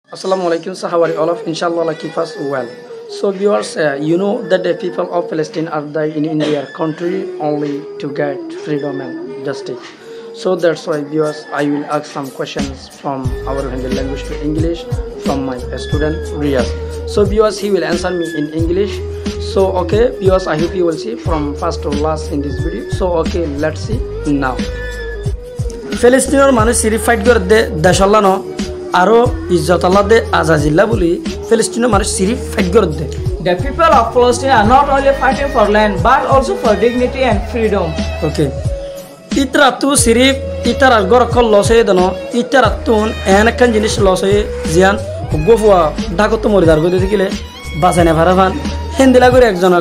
Assalamualaikum, so how are you all of? Inshallah, Allah keep us well. So viewers, you know that the people of Palestine are dying in their country only to get freedom and justice. So that's why viewers, I will ask some questions from our Hindi language to English from my student Riyaz. So viewers, he will answer me in English. So okay, viewers, I hope you will see from first to last in this video. So okay, let's see now. Palestine মানুষ সিরিফ fight করে দে দেশাল্লা ন আরো ইজ্জত আল্লাহ দে আজাজিল্লা বলি ফিলিস্তিনের মানুষ সিরিফ fight করে দে। The people of Palestine are not only fighting for land but also for dignity and freedom. Okay. Itra tu sirif itara gor kol lose dano itara tun enakan jinis lose jian gofwa dagoto moridar gode dikile basane bharavan hendila gori ekjon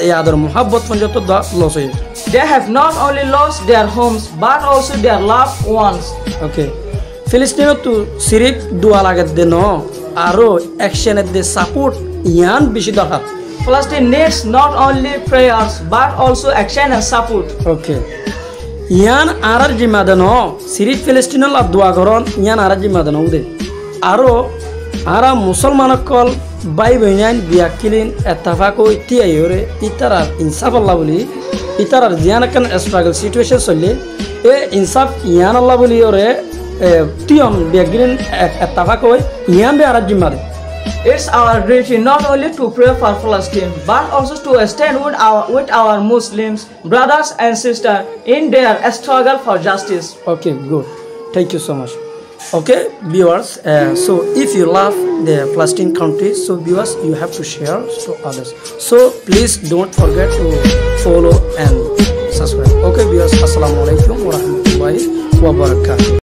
e ador mohabbat panjoto da lose. They have not only lost their homes but also their loved ones. Okay. Filistino tu sirif dua lagat de no aro action de support yan bishi darhat. Palestine needs not only prayers but also action and support. Okay. Yan arar jimadano sirif Filistino la dua goron yan arar jimadano ude aro ara musulman kol bai benyan biakilin etafako iti ayore itara insaf Allah boli itara jianakan struggle situation solle e insaf yan Allah boli ore tion biakilin etafako yan be arar jimade. It's our duty not only to pray for Palestine but also to stand with our Muslims brothers and sisters in their struggle for justice. Okay, good. Thank you so much. Okay, viewers. So if you love the Palestine country, so viewers, you have to share to others. So please don't forget to follow and subscribe. Okay, viewers. Assalamualaikum warahmatullahi wabarakatuh.